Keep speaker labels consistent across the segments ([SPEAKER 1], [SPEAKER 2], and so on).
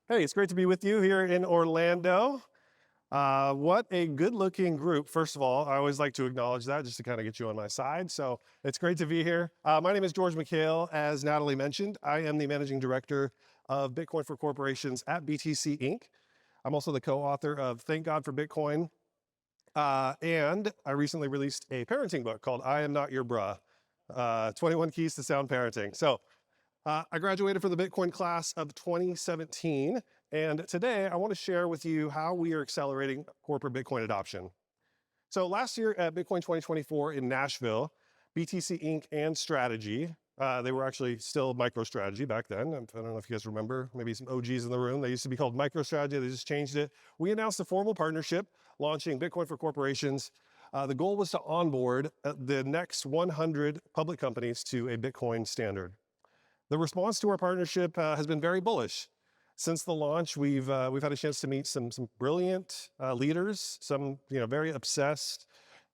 [SPEAKER 1] Hey, it's great to be with you here in Orlando. What a good-looking group. First of all, I always like to acknowledge that just to kind of get you on my side. So it's great to be here. My name is George Mekhail. As Natalie mentioned, I am the managing director of Bitcoin for Corporations at BTC Inc. I'm also the co-author of Thank God for Bitcoin. And I recently released a parenting book called I Am Not Your Bruh, 21 Keys to Sound Parenting. So I graduated from the Bitcoin class of 2017, and today I want to share with you how we are accelerating corporate Bitcoin adoption. So last year at Bitcoin 2024 in Nashville, BTC Inc. and Strategy, they were actually still MicroStrategy back then. I don't know if you guys remember, maybe some OGs in the room. They used to be called MicroStrategy. They just changed it. We announced a formal partnership launching Bitcoin for Corporations. The goal was to onboard the next 100 public companies to a Bitcoin standard. The response to our partnership has been very bullish. Since the launch, we've had a chance to meet some brilliant leaders, some very obsessed.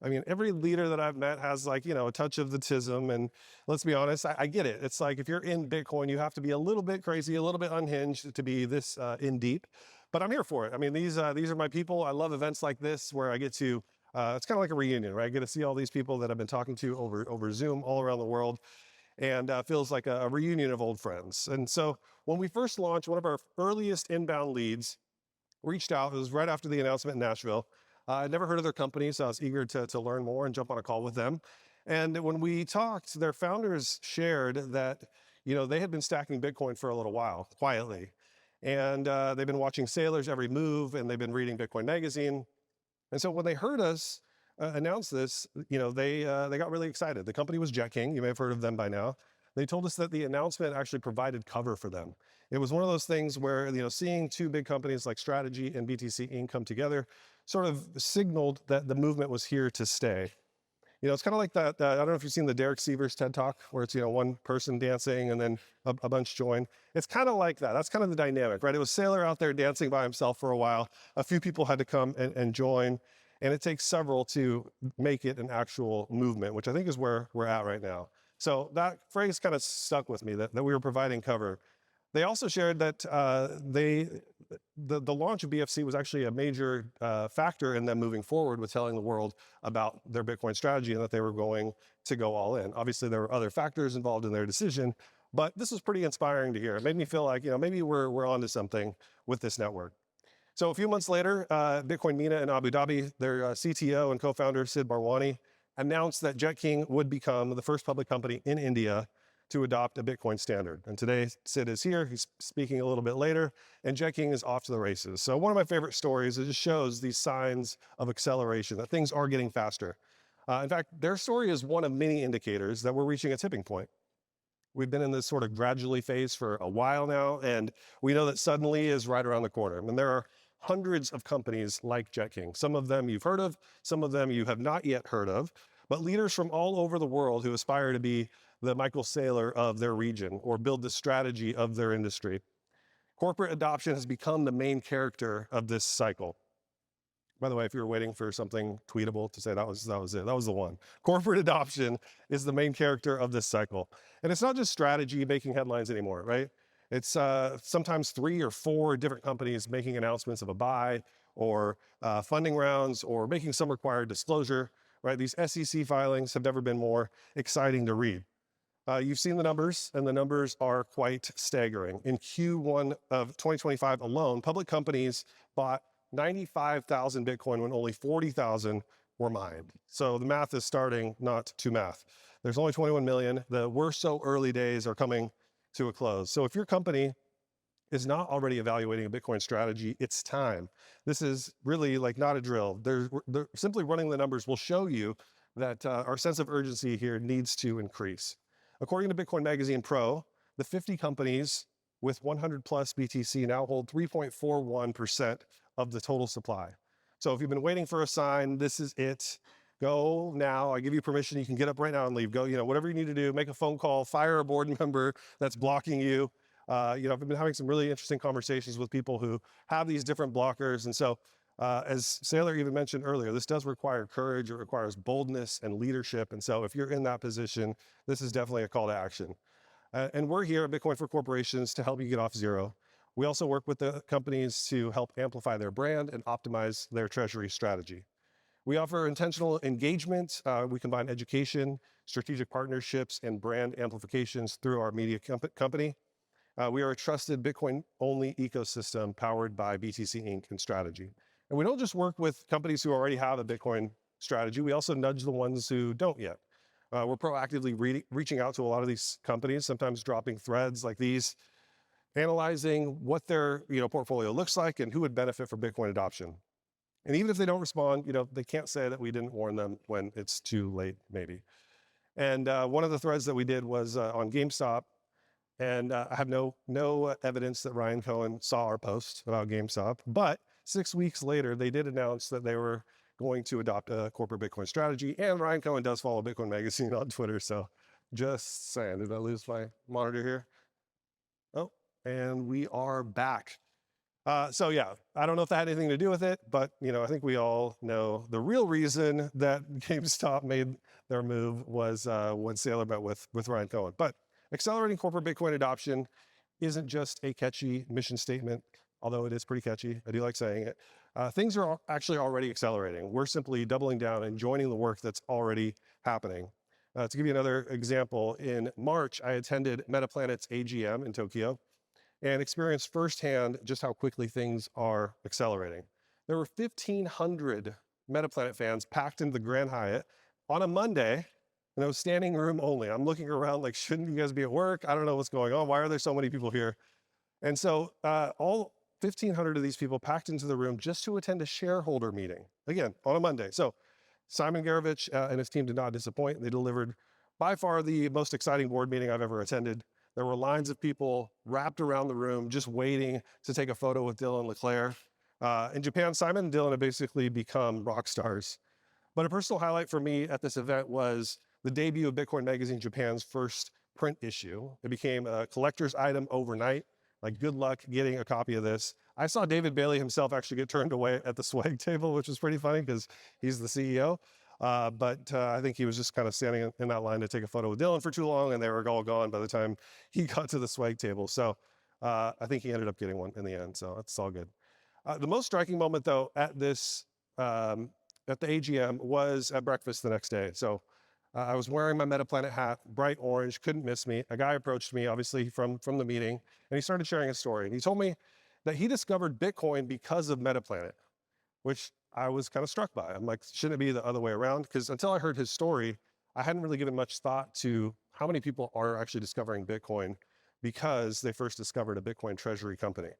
[SPEAKER 1] I mean, every leader that I've met has a touch of the tism, and let's be honest, I get it. It's like if you're in Bitcoin, you have to be a little bit crazy, a little bit unhinged to be this in deep. But I'm here for it. I mean, these are my people. I love events like this where I get to. It's kind of like a reunion, right? I get to see all these people that I've been talking to over Zoom all around the world, and feels like a reunion of old friends. And so when we first launched, one of our earliest inbound leads reached out. It was right after the announcement in Nashville. I'd never heard of their company, so I was eager to learn more and jump on a call with them. And when we talked, their founders shared that they had been stacking Bitcoin for a little while, quietly. And they've been watching Sailor's every move, and they've been reading Bitcoin Magazine. And so when they heard us announce this, they got really excited. The company was JetKing. You may have heard of them by now. They told us that the announcement actually provided cover for them. It was one of those things where, seeing two big companies like Strategy and BTC Inc. come together sort of signaled that the movement was here to stay. It's kind of like that. I don't know if you've seen the Derek Sievers TED Talk, where it's one person dancing and then a bunch join. It's kind of like that. That's kind of the dynamic, right? It was Sailor out there dancing by himself for a while. A few people had to come and join, and it takes several to make it an actual movement, which I think is where we're at right now. So that phrase kind of stuck with me, that we were providing cover. They also shared that the launch of BFC was actually a major factor in them moving forward with telling the world about their Bitcoin strategy and that they were going to go all in. Obviously, there were other factors involved in their decision, but this was pretty inspiring to hear. It made me feel like maybe we're onto something with this network. So a few months later, Bitcoin MENA in Abu Dhabi, their CTO and co-founder Sid Barwani announced that JetKing would become the first public company in India to adopt a Bitcoin standard. And today, Sid is here. He's speaking a little bit later, and JetKing is off to the races. So one of my favorite stories, it just shows these signs of acceleration, that things are getting faster. In fact, their story is one of many indicators that we're reaching a tipping point. We've been in this sort of gradually phase for a while now, and we know that suddenly is right around the corner. And there are hundreds of companies like JetKing. Some of them you've heard of, some of them you have not yet heard of, but leaders from all over the world who aspire to be the Michael Saylor of their region or build the strategy of their industry. Corporate adoption has become the main character of this cycle. By the way, if you were waiting for something tweetable to say that was it, that was the one. Corporate adoption is the main character of this cycle. And it's not just strategy making headlines anymore, right? It's sometimes 3 or 4 different companies making announcements of a buy or funding rounds or making some required disclosure, right? These SEC filings have never been more exciting to read. You've seen the numbers, and the numbers are quite staggering. In Q1 of 2025 alone, public companies bought 95,000 Bitcoin when only 40,000 were mined. So the math is starting not to math. There's only 21 million. The we're so early days are coming to a close. So if your company is not already evaluating a Bitcoin strategy, it's time. This is really like not a drill. They're simply running the numbers will show you that our sense of urgency here needs to increase. According to Bitcoin Magazine Pro, the 50 companies with 100 plus BTC now hold 3.41% of the total supply. So if you've been waiting for a sign, this is it. Go now. I give you permission. You can get up right now and leave. Go, whatever you need to do, make a phone call, fire a board member that's blocking you. I've been having some really interesting conversations with people who have these different blockers. And so as Saylor even mentioned earlier, this does require courage. It requires boldness and leadership. And so if you're in that position, this is definitely a call to action. And we're here at Bitcoin for Corporations to help you get off zero. We also work with the companies to help amplify their brand and optimize their treasury strategy. We offer intentional engagement. We combine education, strategic partnerships, and brand amplifications through our media company. We are a trusted Bitcoin-only ecosystem powered by BTC Inc. and Strategy. And we don't just work with companies who already have a Bitcoin strategy, we also nudge the ones who don't yet. We're proactively reaching out to a lot of these companies, sometimes dropping threads like these, analyzing what their portfolio looks like and who would benefit from Bitcoin adoption. And even if they don't respond, they can't say that we didn't warn them when it's too late, maybe. And one of the threads that we did was on GameStop. And I have no evidence that Ryan Cohen saw our post about GameStop. But 6 weeks later, they did announce that they were going to adopt a corporate Bitcoin strategy. And Ryan Cohen does follow Bitcoin Magazine on Twitter. So just saying, did I lose my monitor here? Oh, and we are back. So yeah, I don't know if that had anything to do with it, but I think we all know the real reason that GameStop made their move was when Saylor met with Ryan Cohen. But accelerating corporate Bitcoin adoption isn't just a catchy mission statement, although it is pretty catchy. I do like saying it. Things are actually already accelerating. We're simply doubling down and joining the work that's already happening. To give you another example, in March, I attended Metaplanet's AGM in Tokyo and experienced firsthand just how quickly things are accelerating. There were 1,500 Metaplanet fans packed into the Grand Hyatt on a Monday, standing room only. I'm looking around like, shouldn't you guys be at work? I don't know what's going on. Why are there so many people here? And so all 1,500 of these people packed into the room just to attend a shareholder meeting, again, on a Monday. So Simon Garovich and his team did not disappoint. They delivered by far the most exciting board meeting I've ever attended. There were lines of people wrapped around the room just waiting to take a photo with Dylan LeClaire. In Japan, Simon and Dylan have basically become rock stars. But a personal highlight for me at this event was the debut of Bitcoin Magazine Japan's first print issue. It became a collector's item overnight. Like, good luck getting a copy of this. I saw David Bailey himself actually get turned away at the swag table, which was pretty funny because he's the CEO. But I think he was just kind of standing in that line to take a photo with Dylan for too long, and they were all gone by the time he got to the swag table. So I think he ended up getting one in the end, so that's all good. The most striking moment, though, at this at the AGM was at breakfast the next day. So I was wearing my Metaplanet hat, bright orange, couldn't miss me. A guy approached me, obviously from the meeting, and he started sharing his story. And he told me that he discovered Bitcoin because of Metaplanet, which I was kind of struck by. I'm like, shouldn't it be the other way around? Because until I heard his story, I hadn't really given much thought to how many people are actually discovering Bitcoin because they first discovered a Bitcoin treasury company.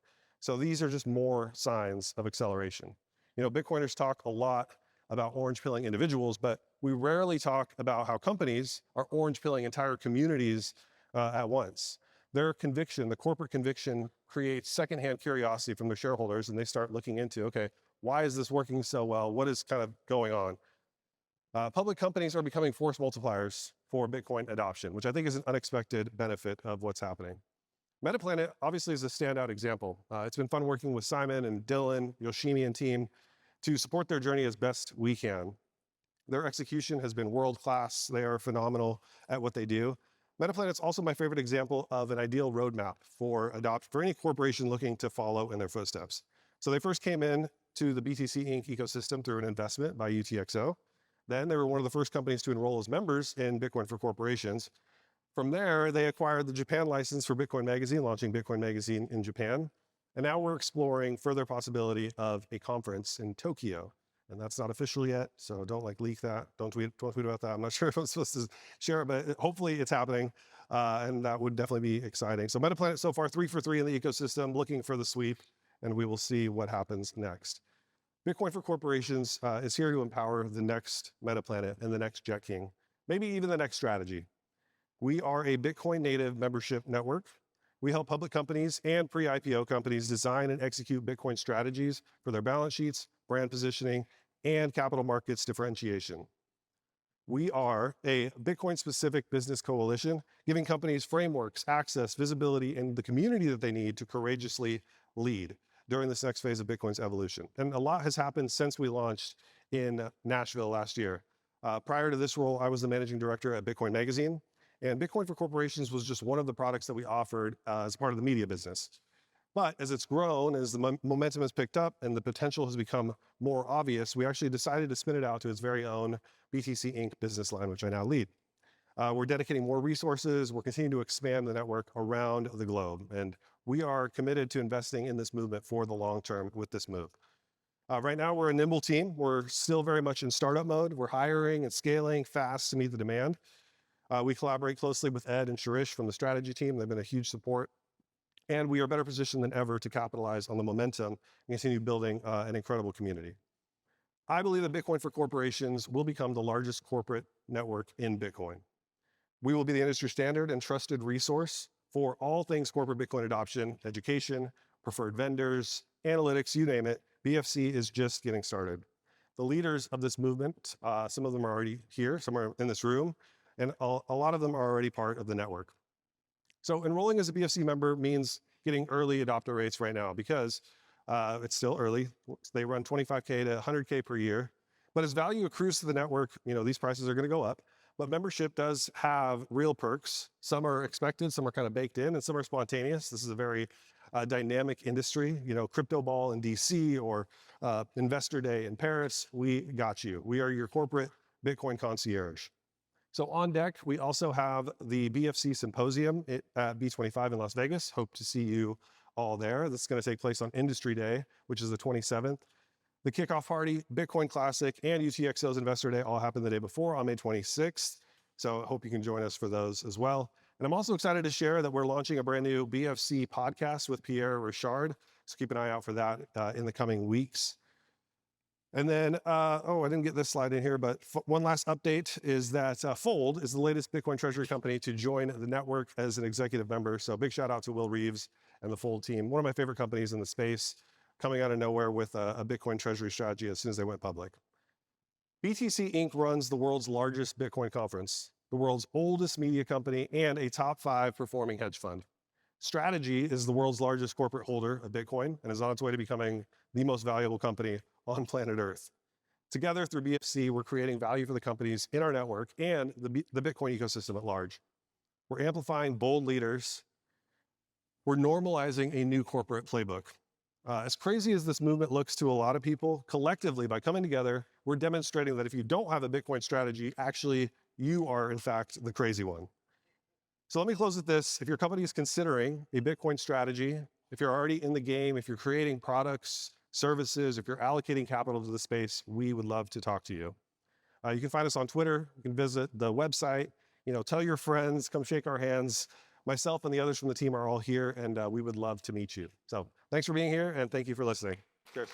[SPEAKER 1] So these are just more signs of acceleration. Bitcoiners talk a lot about orange pilling individuals, but we rarely talk about how companies are orange pilling entire communities at once. Their conviction, the corporate conviction, creates secondhand curiosity from their shareholders, and they start looking into, okay, why is this working so well? What is kind of going on? Public companies are becoming force multipliers for Bitcoin adoption, which I think is an unexpected benefit of what's happening. Metaplanet obviously is a standout example. It's been fun working with Simon and Dylan, Yoshimi and team to support their journey as best we can. Their execution has been world-class. They are phenomenal at what they do. Metaplanet is also my favorite example of an ideal roadmap for any corporation looking to follow in their footsteps. So they first came in to the BTC Inc. ecosystem through an investment by UTXO. Then they were one of the first companies to enroll as members in Bitcoin for Corporations. From there, they acquired the Japan license for Bitcoin Magazine, launching Bitcoin Magazine in Japan. And now we're exploring further possibility of a conference in Tokyo. And that's not official yet, so don't leak that. Don't tweet about that. I'm not sure if I'm supposed to share it, but hopefully it's happening. And that would definitely be exciting. So Metaplanet so far 3 for 3 in the ecosystem, looking for the sweep, and we will see what happens next. Bitcoin for Corporations is here to empower the next Metaplanet and the next JetKing, maybe even the next strategy. We are a Bitcoin native membership network. We help public companies and pre-IPO companies design and execute Bitcoin strategies for their balance sheets, brand positioning, and capital markets differentiation. We are a Bitcoin-specific business coalition, giving companies frameworks, access, visibility, and the community that they need to courageously lead during this next phase of Bitcoin's evolution. And a lot has happened since we launched in Nashville last year. Prior to this role, I was the managing director at Bitcoin Magazine, and Bitcoin for Corporations was just one of the products that we offered as part of the media business. But as it's grown, as the momentum has picked up and the potential has become more obvious, we actually decided to spin it out to its very own BTC Inc. business line, which I now lead. We're dedicating more resources. We're continuing to expand the network around the globe. And we are committed to investing in this movement for the long term with this move. Right now, we're a nimble team. We're still very much in startup mode. We're hiring and scaling fast to meet the demand. We collaborate closely with Ed and Sharish from the strategy team. They've been a huge support. And we are better positioned than ever to capitalize on the momentum and continue building an incredible community. I believe that Bitcoin for Corporations will become the largest corporate network in Bitcoin. We will be the industry standard and trusted resource for all things corporate Bitcoin adoption, education, preferred vendors, analytics, you name it. BFC is just getting started. The leaders of this movement, some of them are already here, some are in this room, and a lot of them are already part of the network. So enrolling as a BFC member means getting early adopter rates right now because it's still early. They run 25K to 100K per year. But as value accrues to the network, these prices are going to go up. But membership does have real perks. Some are expected, some are kind of baked in, and some are spontaneous. This is a very dynamic industry. Crypto Ball in DC or Investor Day in Paris, we got you. We are your corporate Bitcoin concierge. So on deck, we also have the BFC Symposium at B25 in Las Vegas. Hope to see you all there. This is going to take place on Industry Day, which is the 27th. The kickoff party, Bitcoin Classic, and UTXO's Investor Day all happened the day before on May 26th. So I hope you can join us for those as well. And I'm also excited to share that we're launching a brand new BFC podcast with Pierre Rochard. So keep an eye out for that in the coming weeks. And then, I didn't get this slide in here, but one last update is that Fold is the latest Bitcoin Treasury company to join the network as an executive member. So big shout out to Will Reeves and the Fold team. One of my favorite companies in the space, coming out of nowhere with a Bitcoin Treasury strategy as soon as they went public. BTC Inc. runs the world's largest Bitcoin conference, the world's oldest media company, and a top 5 performing hedge fund. Strategy is the world's largest corporate holder of Bitcoin and is on its way to becoming the most valuable company on planet Earth. Together through BFC, we're creating value for the companies in our network and the Bitcoin ecosystem at large. We're amplifying bold leaders. We're normalizing a new corporate playbook. As crazy as this movement looks to a lot of people, collectively, by coming together, we're demonstrating that if you don't have a Bitcoin strategy, actually, you are, in fact, the crazy one. So let me close with this. If your company is considering a Bitcoin strategy, if you're already in the game, if you're creating products, services, if you're allocating capital to the space, we would love to talk to you. You can find us on Twitter. You can visit the website. Tell your friends, come shake our hands. Myself and the others from the team are all here, and we would love to meet you. So thanks for being here, and thank you for listening. Cheers.